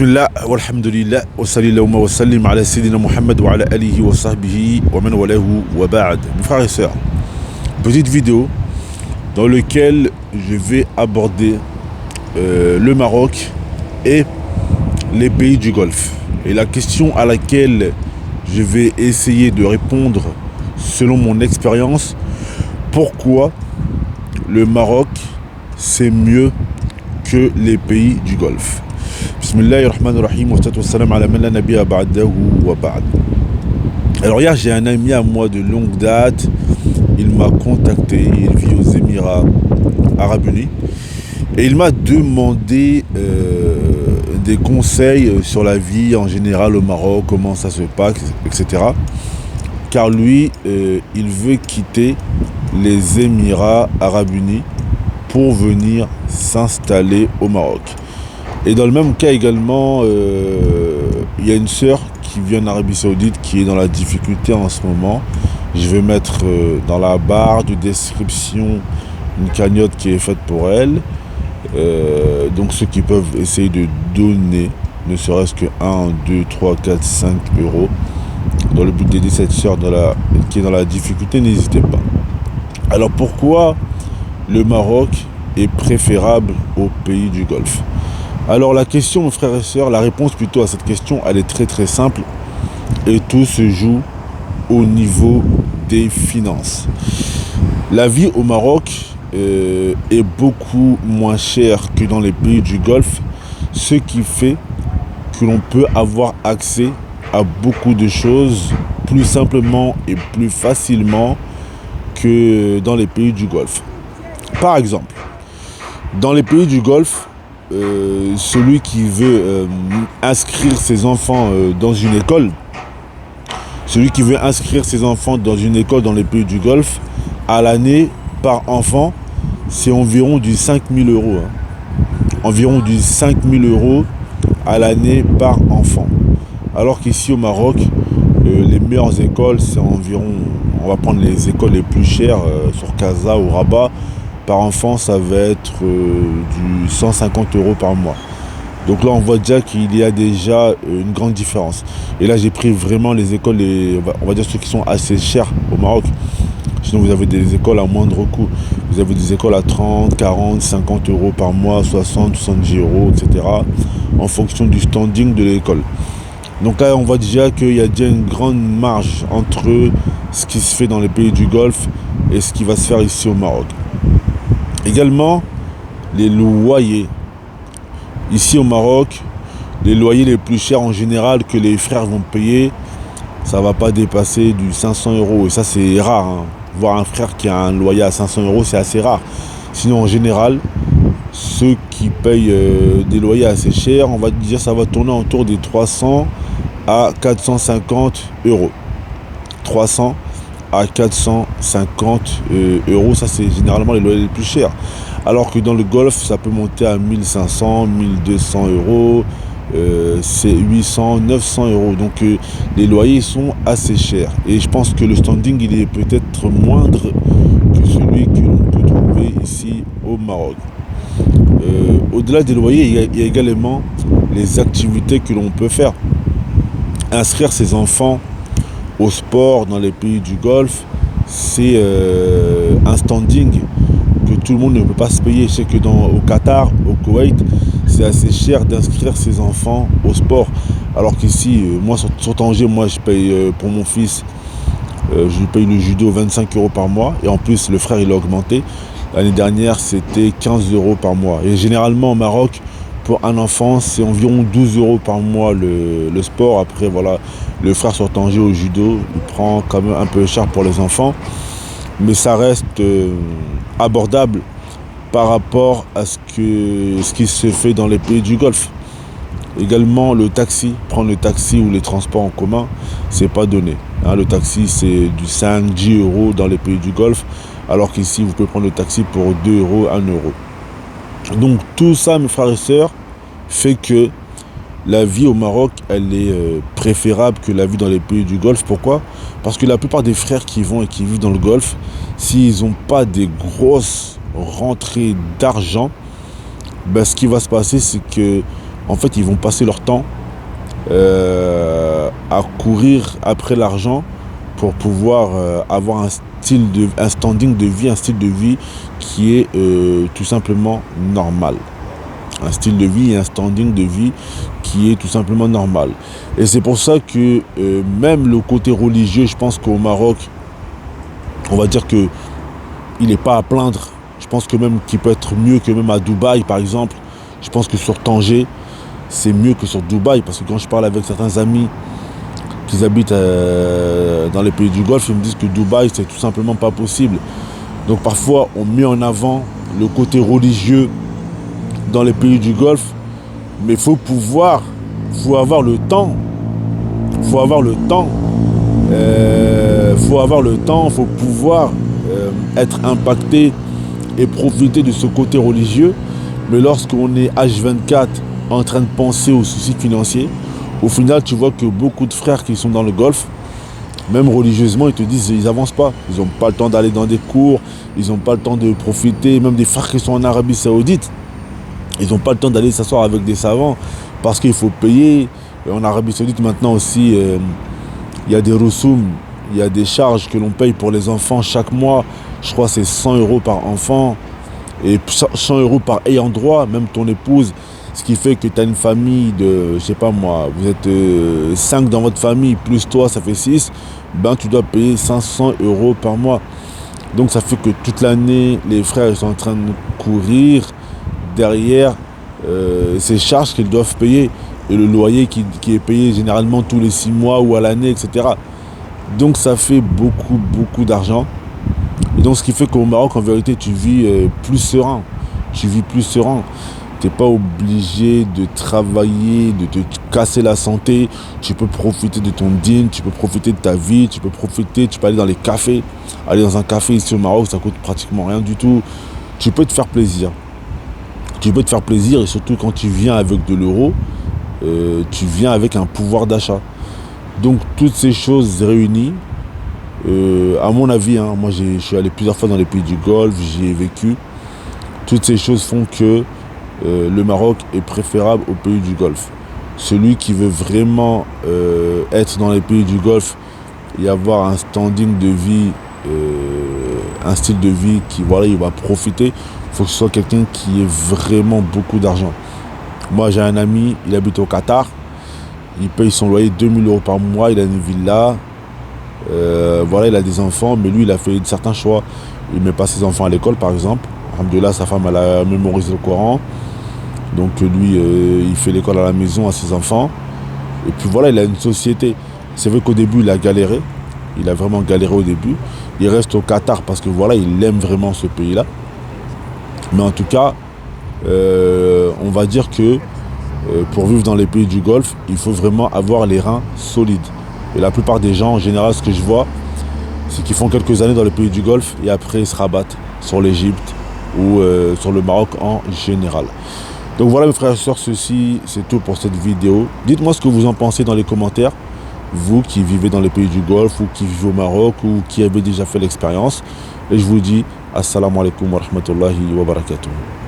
Bismillah, walhamdulillah, wa sallallahu wa sallim ala Sayyidina Muhammad wa ala alihi wa sahbihi wa man walahu wa ba'd. Mes frères et sœurs, petite vidéo dans laquelle je vais aborder le Maroc et les pays du Golfe. Et la question à laquelle je vais essayer de répondre selon mon expérience, pourquoi le Maroc c'est mieux que les pays du Golfe. Bismillahirrahmanirrahim, wa salatu wa salam ala man la nabiyya ba'dahu wa ba'd. Alors hier j'ai un ami à moi de longue date, il m'a contacté, il vit aux Émirats Arabes Unis et il m'a demandé des conseils sur la vie en général au Maroc, comment ça se passe, etc. Car lui, il veut quitter les Émirats Arabes Unis pour venir s'installer au Maroc. Et dans le même cas également, il y a une sœur qui vient d'Arabie Saoudite qui est dans la difficulté en ce moment. Je vais mettre dans la barre de description une cagnotte qui est faite pour elle. Donc ceux qui peuvent essayer de donner, ne serait-ce que 1, 2, 3, 4, 5 euros, dans le but d'aider cette sœur qui est dans la difficulté, n'hésitez pas. Alors pourquoi le Maroc est préférable aux pays du Golfe? Alors la question, mes frères et sœurs, la réponse plutôt à cette question, elle est très très simple et tout se joue au niveau des finances. La vie au Maroc est beaucoup moins chère que dans les pays du Golfe, ce qui fait que l'on peut avoir accès à beaucoup de choses plus simplement et plus facilement que dans les pays du Golfe. Par exemple, dans les pays du Golfe, celui qui veut inscrire ses enfants dans une école, dans les pays du Golfe, à l'année, par enfant, c'est environ du 5 000 euros. Environ du 5 000 euros à l'année par enfant. Alors qu'ici au Maroc, les meilleures écoles, c'est environ, on va prendre les écoles les plus chères sur Casa ou Rabat, par enfant, ça va être du 150 euros par mois. Donc là, on voit déjà qu'il y a déjà une grande différence. Et là, j'ai pris vraiment les écoles, on va dire ceux qui sont assez chers au Maroc. Sinon, vous avez des écoles à moindre coût. Vous avez des écoles à 30, 40, 50 euros par mois, 60, 70 euros, etc. en fonction du standing de l'école. Donc là, on voit déjà qu'il y a déjà une grande marge entre ce qui se fait dans les pays du Golfe et ce qui va se faire ici au Maroc. Également, les loyers. Ici au Maroc, les loyers les plus chers en général que les frères vont payer, ça ne va pas dépasser du 500 euros. Et ça, c'est rare. Voir un frère qui a un loyer à 500 euros, c'est assez rare. Sinon, en général, ceux qui payent des loyers assez chers, on va dire ça va tourner autour des 300 à 450 euros. 300 à 450 euros, ça c'est généralement les loyers les plus chers. Alors que dans le Golfe, ça peut monter à 1500, 1200 euros, c'est 800, 900 euros. Donc les loyers sont assez chers. Et je pense que le standing, il est peut-être moindre que celui que l'on peut trouver ici au Maroc. Au-delà des loyers, il y a également les activités que l'on peut faire. Inscrire ses enfants au sport dans les pays du Golfe, c'est un standing que tout le monde ne peut pas se payer. Je sais que au Qatar, au Koweït, c'est assez cher d'inscrire ses enfants au sport. Alors qu'ici, moi sur Tanger, moi je paye pour mon fils, je paye le judo 25 euros par mois. Et en plus, le frère il a augmenté. L'année dernière, c'était 15 euros par mois. Et généralement au Maroc, pour un enfant, c'est environ 12 euros par mois le sport. Après, voilà, le frère sur Tanger au judo, il prend quand même un peu cher pour les enfants. Mais ça reste abordable par rapport à ce qui se fait dans les pays du Golfe. Également, le taxi, prendre le taxi ou les transports en commun, c'est pas donné. Le taxi, c'est du 5-10 euros dans les pays du Golfe. Alors qu'ici, vous pouvez prendre le taxi pour 2 euros, 1 euro. Donc tout ça, mes frères et sœurs, fait que la vie au Maroc, elle est préférable que la vie dans les pays du Golfe. Pourquoi? Parce que la plupart des frères qui vont et qui vivent dans le Golfe, s'ils n'ont pas des grosses rentrées d'argent, ce qui va se passer, c'est que En fait, ils vont passer leur temps à courir après l'argent pour pouvoir avoir un standing de vie, un style de vie qui est tout simplement normal. Un style de vie et un standing de vie qui est tout simplement normal. Et c'est pour ça que même le côté religieux, je pense qu'au Maroc, on va dire que il n'est pas à plaindre. Je pense que même qu'il peut être mieux que même à Dubaï, par exemple. Je pense que sur Tanger, c'est mieux que sur Dubaï. Parce que quand je parle avec certains amis qui habitent dans les pays du Golfe, ils me disent que Dubaï, c'est tout simplement pas possible. Donc parfois, on met en avant le côté religieux dans les pays du Golfe. Mais il faut avoir le temps. Faut avoir le temps. Faut pouvoir être impacté et profiter de ce côté religieux. Mais lorsqu'on est H24 en train de penser aux soucis financiers, au final, tu vois que beaucoup de frères qui sont dans le Golfe, même religieusement, ils te disent ils n'avancent pas. Ils n'ont pas le temps d'aller dans des cours, ils n'ont pas le temps de profiter. Même des frères qui sont en Arabie Saoudite, ils n'ont pas le temps d'aller s'asseoir avec des savants parce qu'il faut payer. Et en Arabie Saoudite, maintenant aussi, il y a des ressoums, il y a des charges que l'on paye pour les enfants chaque mois. Je crois que c'est 100 € par enfant et 100 € par ayant droit, même ton épouse. Ce qui fait que tu as une famille de, je sais pas moi, vous êtes 5 dans votre famille, plus toi, ça fait 6. Ben, tu dois payer 500 € par mois. Donc ça fait que toute l'année, les frères sont en train de courir derrière ces charges qu'ils doivent payer. Et le loyer qui est payé généralement tous les 6 mois ou à l'année, etc. Donc ça fait beaucoup d'argent. Et donc ce qui fait qu'au Maroc, en vérité, tu vis plus serein. Tu vis plus serein. Tu n'es pas obligé de travailler, de te casser la santé. Tu peux profiter de ton dîner, tu peux profiter de ta vie, tu peux aller dans les cafés. Aller dans un café ici au Maroc, ça coûte pratiquement rien du tout. Tu peux te faire plaisir. Tu peux te faire plaisir et surtout quand tu viens avec de l'euro, tu viens avec un pouvoir d'achat. Donc toutes ces choses réunies, à mon avis, moi je suis allé plusieurs fois dans les pays du Golfe, j'y ai vécu. Toutes ces choses font que le Maroc est préférable aux pays du Golfe. Celui qui veut vraiment être dans les pays du Golfe et avoir un standing de vie, un style de vie qui, voilà, il va profiter, il faut que ce soit quelqu'un qui ait vraiment beaucoup d'argent. Moi j'ai un ami, il habite au Qatar, il paye son loyer 2000 € par mois, il a une villa, voilà, il a des enfants, mais lui il a fait certains choix. Il met pas ses enfants à l'école par exemple. Alhamdoulilah, sa femme elle a mémorisé le Coran. Donc lui il fait l'école à la maison à ses enfants. Et puis voilà, il a une société. C'est vrai qu'au début il a galéré. Il a vraiment galéré au début. Il reste au Qatar parce que voilà, il aime vraiment ce pays-là. Mais en tout cas, on va dire que pour vivre dans les pays du Golfe, il faut vraiment avoir les reins solides. Et la plupart des gens, en général, ce que je vois, c'est qu'ils font quelques années dans les pays du Golfe et après ils se rabattent sur l'Égypte ou sur le Maroc en général. Donc voilà mes frères et sœurs, ceci c'est tout pour cette vidéo. Dites-moi ce que vous en pensez dans les commentaires. Vous qui vivez dans les pays du Golfe ou qui vivez au Maroc ou qui avez déjà fait l'expérience. Et je vous dis assalamu alaikum wa rahmatullahi wa barakatuh.